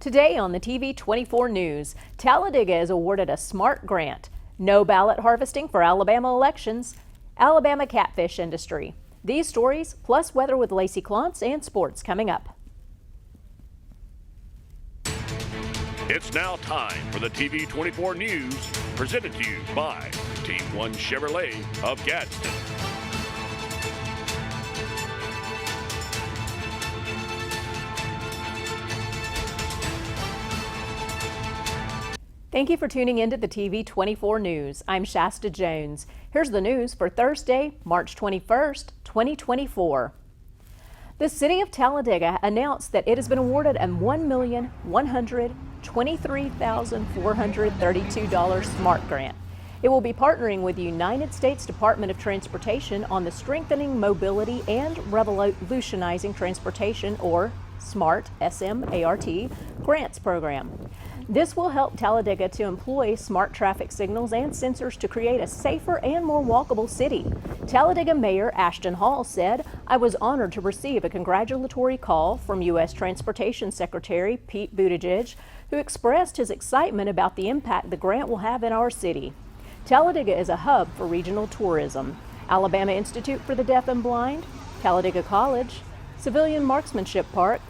Today on the TV24 News, Talladega is awarded a SMART grant. No ballot harvesting for Alabama elections. Alabama catfish industry. These stories, plus weather with Lacey Klontz and sports coming up. It's now time for the TV24 News, presented to you by Team 1 Chevrolet of Gadsden. Thank you for tuning into the TV24 News. I'm Shasta Jones. Here's the news for Thursday, March 21st, 2024. The City of Talladega announced that it has been awarded a $1,123,432 SMART grant. It will be partnering with the United States Department of Transportation on the Strengthening Mobility and Revolutionizing Transportation, or SMART, S-M-A-R-T, grants program. This will help Talladega to employ smart traffic signals and sensors to create a safer and more walkable city. Talladega Mayor Ashton Hall said, "I was honored to receive a congratulatory call from U.S. Transportation Secretary Pete Buttigieg, who expressed his excitement about the impact the grant will have in our city." Talladega is a hub for regional tourism. Alabama Institute for the Deaf and Blind, Talladega College, Civilian Marksmanship Park,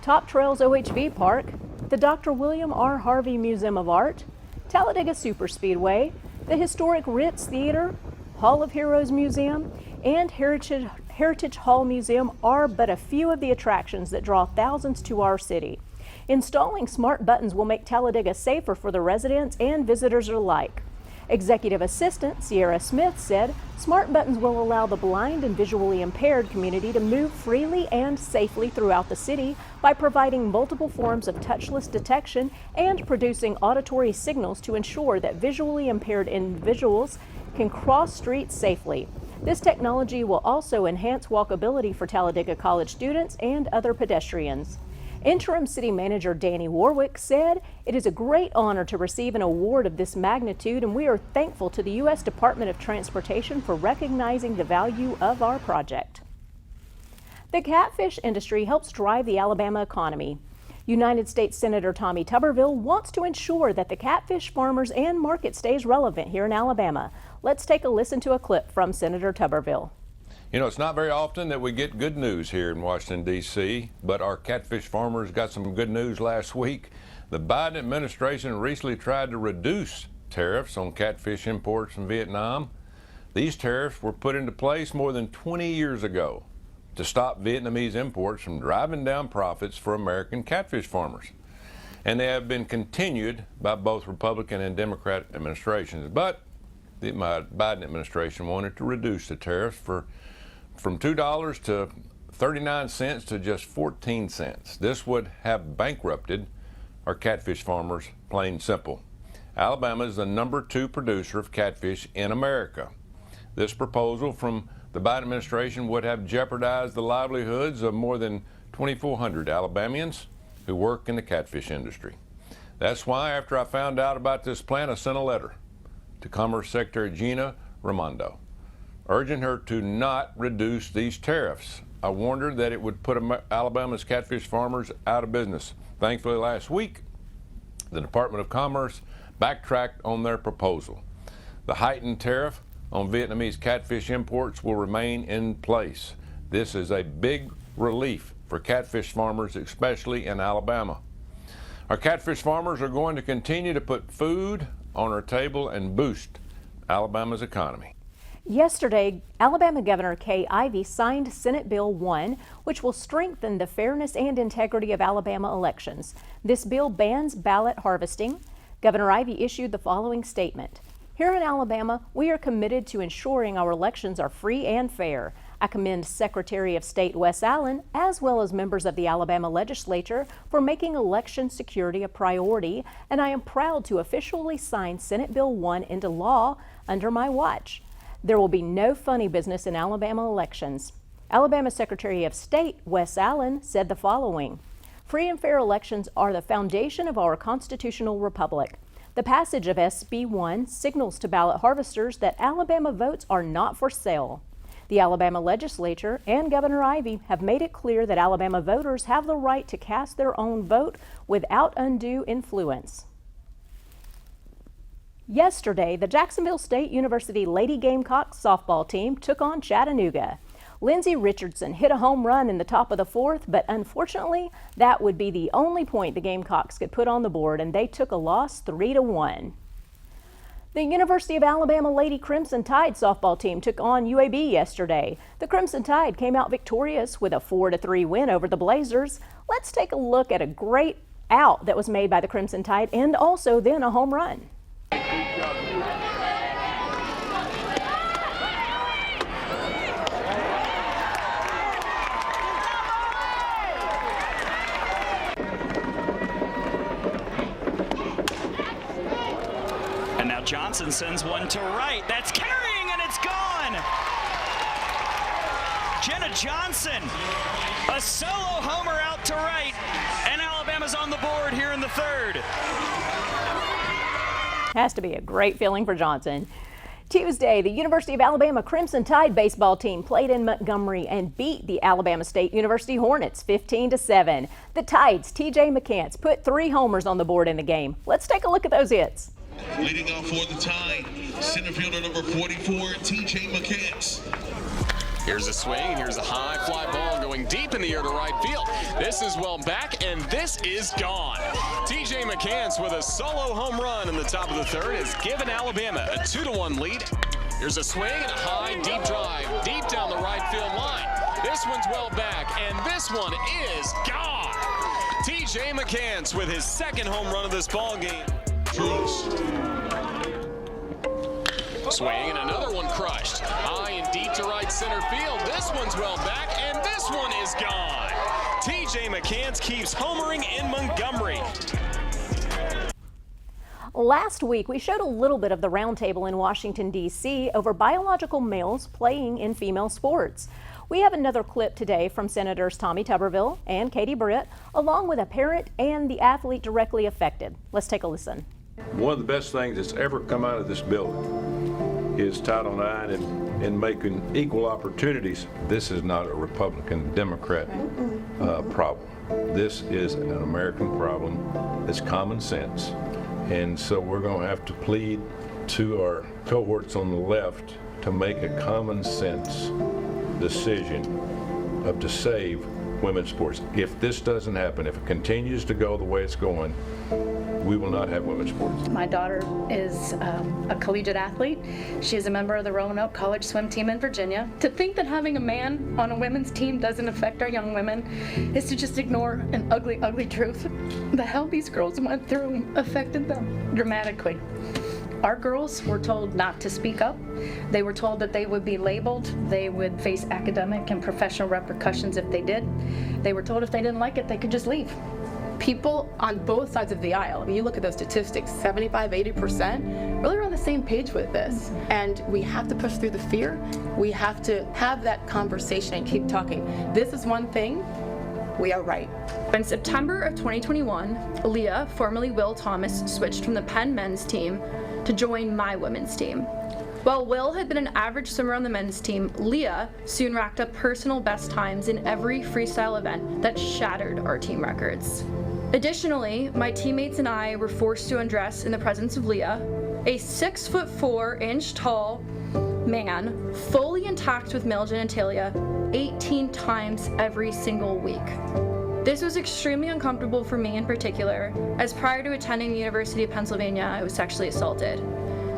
Top Trails OHV Park, the Dr. William R. Harvey Museum of Art, Talladega Superspeedway, the historic Ritz Theater, Hall of Heroes Museum, and Heritage Hall Museum are but a few of the attractions that draw thousands to our city. Installing smart buttons will make Talladega safer for the residents and visitors alike. Executive Assistant Sierra Smith said, "Smart buttons will allow the blind and visually impaired community to move freely and safely throughout the city by providing multiple forms of touchless detection and producing auditory signals to ensure that visually impaired individuals can cross streets safely." This technology will also enhance walkability for Talladega College students and other pedestrians. Interim City Manager Danny Warwick said, "It is a great honor to receive an award of this magnitude, and we are thankful to the U.S. Department of Transportation for recognizing the value of our project." The catfish industry helps drive the Alabama economy. United States Senator Tommy Tuberville wants to ensure that the catfish farmers and market stays relevant here in Alabama. Let's take a listen to a clip from Senator Tuberville. You know, it's not very often that we get good news here in Washington, D.C., but our catfish farmers got some good news last week. The Biden administration recently tried to reduce tariffs on catfish imports from Vietnam. These tariffs were put into place more than 20 years ago to stop Vietnamese imports from driving down profits for American catfish farmers. And they have been continued by both Republican and Democrat administrations. But the Biden administration wanted to reduce the tariffs from $2 to 39 cents to just 14 cents. This would have bankrupted our catfish farmers, plain simple. Alabama is the #2 producer of catfish in America. This proposal from the Biden administration would have jeopardized the livelihoods of more than 2,400 Alabamians who work in the catfish industry. That's why, after I found out about this plan, I sent a letter to Commerce Secretary Gina Raimondo, urging her to not reduce these tariffs. I warned her that it would put Alabama's catfish farmers out of business. Thankfully, last week, the Department of Commerce backtracked on their proposal. The heightened tariff on Vietnamese catfish imports will remain in place. This is a big relief for catfish farmers, especially in Alabama. Our catfish farmers are going to continue to put food on our table and boost Alabama's economy. Yesterday, Alabama Governor Kay Ivey signed Senate Bill 1, which will strengthen the fairness and integrity of Alabama elections. This bill bans ballot harvesting. Governor Ivey issued the following statement: "Here in Alabama, we are committed to ensuring our elections are free and fair. I commend Secretary of State Wes Allen, as well as members of the Alabama legislature, for making election security a priority, and I am proud to officially sign Senate Bill 1 into law under my watch. There will be no funny business in Alabama elections." Alabama Secretary of State Wes Allen said the following: "Free and fair elections are the foundation of our constitutional republic. The passage of SB 1 signals to ballot harvesters that Alabama votes are not for sale. The Alabama legislature and Governor Ivey have made it clear that Alabama voters have the right to cast their own vote without undue influence. Yesterday, the Jacksonville State University Lady Gamecocks softball team took on Chattanooga. Lindsey Richardson hit a home run in the top of the fourth, but unfortunately, that would be the only point the Gamecocks could put on the board, and they took a loss 3-1. The University of Alabama Lady Crimson Tide softball team took on UAB yesterday. The Crimson Tide came out victorious with a 4-3 win over the Blazers. Let's take a look at a great out that was made by the Crimson Tide and also then a home run. And now Johnson sends one to right. That's carrying, and it's gone. Jenna Johnson, a solo homer out to right, and Alabama's on the board here in the third. Has to be a great feeling for Johnson. Tuesday, the University of Alabama Crimson Tide baseball team played in Montgomery and beat the Alabama State University Hornets 15-7. The Tide's TJ McCants put 3 homers on the board in the game. Let's take a look at those hits. Leading off for the Tide, center fielder number 44, TJ McCants. Here's a swing, and here's a high fly ball going deep in the air to right field. This is well back, and this is gone. TJ McCants with a solo home run in the top of the third has given Alabama a 2-1 lead. Here's a swing and a high deep drive deep down the right field line. This one's well back, and this one is gone. TJ McCants with his second home run of this ball game. Swing and another one crushed. High and deep to right center field. This one's well back, and this one is gone. TJ McCants keeps homering in Montgomery. Last week, we showed a little bit of the roundtable in Washington, D.C. over biological males playing in female sports. We have another clip today from Senators Tommy Tuberville and Katie Britt, along with a parent and the athlete directly affected. Let's take a listen. One of the best things that's ever come out of this building is Title IX and making equal opportunities. This is not a Republican Democrat problem. This is an American problem. It's common sense. And so we're going to have to plead to our cohorts on the left to make a common sense decision to save women's sports. If this doesn't happen, if it continues to go the way it's going, we will not have women's sports. My daughter is a collegiate athlete. She is a member of the Roanoke College swim team in Virginia. To think that having a man on a women's team doesn't affect our young women is to just ignore an ugly, ugly truth. The hell these girls went through affected them dramatically. Our girls were told not to speak up. They were told that they would be labeled. They would face academic and professional repercussions if they did. They were told if they didn't like it, they could just leave. People on both sides of the aisle, I mean, you look at those statistics, 75, 80%, really are on the same page with this. And we have to push through the fear. We have to have that conversation and keep talking. This is one thing, we are right. In September of 2021, Leah, formerly Will Thomas, switched from the Penn men's team to join my women's team. While Will had been an average swimmer on the men's team, Leah soon racked up personal best times in every freestyle event that shattered our team records. Additionally, my teammates and I were forced to undress in the presence of Leah, a 6'4" tall man, fully intact with male genitalia, 18 times every single week. This was extremely uncomfortable for me in particular, as prior to attending the University of Pennsylvania, I was sexually assaulted.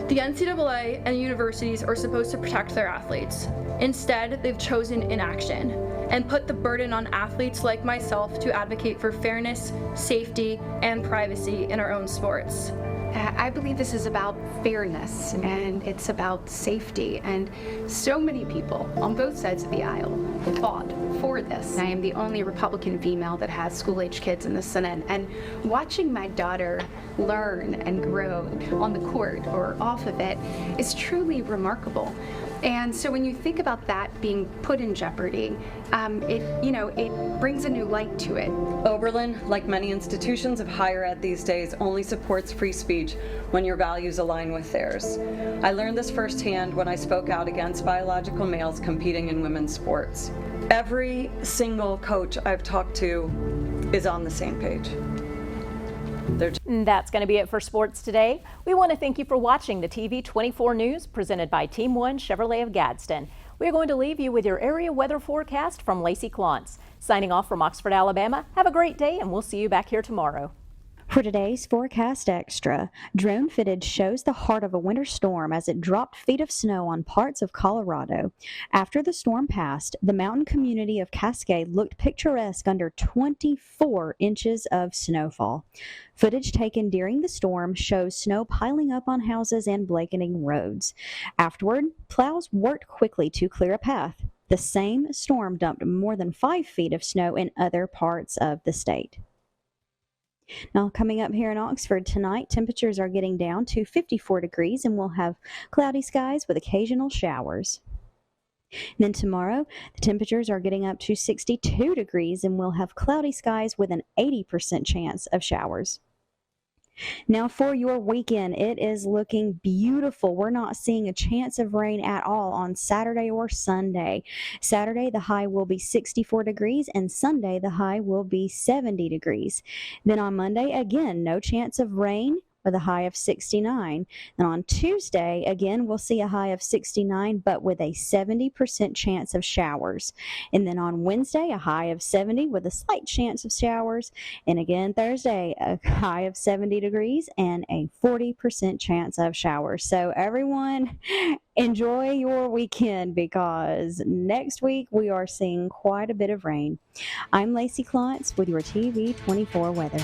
The NCAA and universities are supposed to protect their athletes. Instead, they've chosen inaction and put the burden on athletes like myself to advocate for fairness, safety, and privacy in our own sports. I believe this is about fairness and it's about safety, and so many people on both sides of the aisle fought for this. I am the only Republican female that has school-age kids in the Senate, and watching my daughter learn and grow on the court or off of it is truly remarkable. And so when you think about that being put in jeopardy, it brings a new light to it. Oberlin, like many institutions of higher ed these days, only supports free speech when your values align with theirs. I learned this firsthand when I spoke out against biological males competing in women's sports. Every single coach I've talked to is on the same page. That's going to be it for sports today. We want to thank you for watching the TV24 News presented by Team 1 Chevrolet of Gadsden. We're going to leave you with your area weather forecast from Lacey Clontz. Signing off from Oxford, Alabama. Have a great day, and we'll see you back here tomorrow. For today's Forecast Extra, drone footage shows the heart of a winter storm as it dropped feet of snow on parts of Colorado. After the storm passed, the mountain community of Cascade looked picturesque under 24 inches of snowfall. Footage taken during the storm shows snow piling up on houses and blanketing roads. Afterward, plows worked quickly to clear a path. The same storm dumped more than 5 feet of snow in other parts of the state. Now, coming up here in Oxford tonight, temperatures are getting down to 54 degrees and we'll have cloudy skies with occasional showers. And then tomorrow, the temperatures are getting up to 62 degrees and we'll have cloudy skies with an 80% chance of showers. Now for your weekend, it is looking beautiful. We're not seeing a chance of rain at all on Saturday or Sunday. Saturday, the high will be 64 degrees, and Sunday, the high will be 70 degrees. Then on Monday, again, no chance of rain, with a high of 69. And on Tuesday, again, we'll see a high of 69, but with a 70% chance of showers. And then on Wednesday, a high of 70 with a slight chance of showers. And again, Thursday, a high of 70 degrees and a 40% chance of showers. So everyone, enjoy your weekend because next week we are seeing quite a bit of rain. I'm Lacey Clontz with your TV24 weather.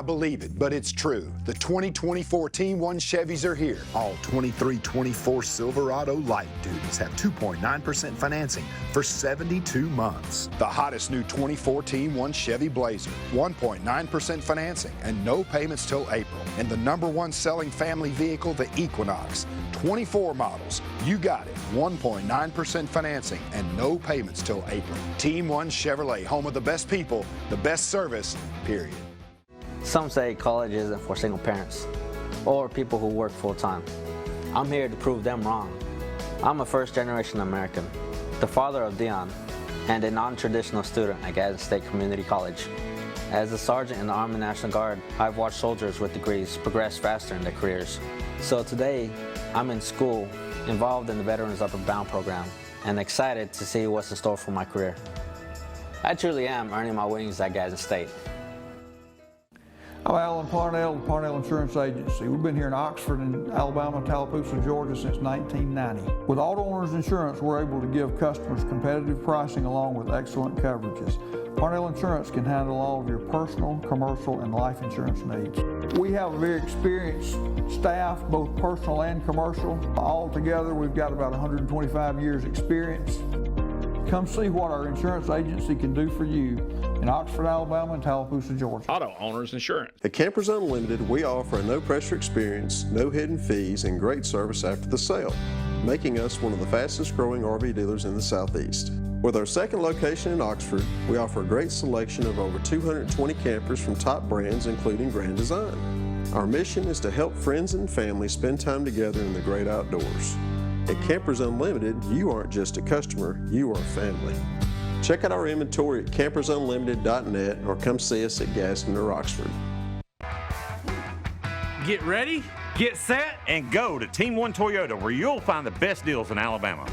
Believe it, but it's true. The 2024 Team 1 Chevys are here. All 23-24 Silverado light duties have 2.9% financing for 72 months. The hottest new 24 Team 1 Chevy Blazer, 1.9% financing and no payments till April. And the #1 selling family vehicle, the Equinox. 24 models, you got it. 1.9% financing and no payments till April. Team 1 Chevrolet, home of the best people, the best service, period. Some say college isn't for single parents or people who work full-time. I'm here to prove them wrong. I'm a first-generation American, the father of Dion, and a non-traditional student at Gadsden State Community College. As a sergeant in the Army National Guard, I've watched soldiers with degrees progress faster in their careers. So today, I'm in school, involved in the Veterans Upper Bound program, and excited to see what's in store for my career. I truly am earning my wings at Gadsden State. I'm Alan Parnell, the Parnell Insurance Agency. We've been here in Oxford and Alabama, Tallapoosa, Georgia since 1990. With Auto Owners Insurance, we're able to give customers competitive pricing along with excellent coverages. Parnell Insurance can handle all of your personal, commercial, and life insurance needs. We have a very experienced staff, both personal and commercial. All together, we've got about 125 years experience. Come see what our insurance agency can do for you in Oxford, Alabama, and Tallapoosa, Georgia. Auto Owners Insurance. At Campers Unlimited, we offer a no-pressure experience, no hidden fees, and great service after the sale, making us one of the fastest-growing RV dealers in the Southeast. With our second location in Oxford, we offer a great selection of over 220 campers from top brands, including Grand Design. Our mission is to help friends and family spend time together in the great outdoors. At Campers Unlimited, you aren't just a customer, you are family. Check out our inventory at campersunlimited.net or come see us at Gadsden or Oxford. Get ready, get set, and go to Team 1 Toyota where you'll find the best deals in Alabama.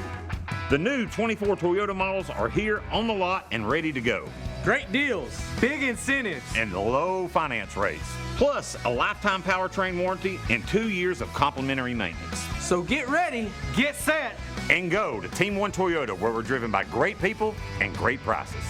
The new 24 Toyota models are here on the lot and ready to go. Great deals, big incentives, and low finance rates. Plus a lifetime powertrain warranty and 2 years of complimentary maintenance. So get ready, get set, and go to Team 1 Toyota, where we're driven by great people and great prices.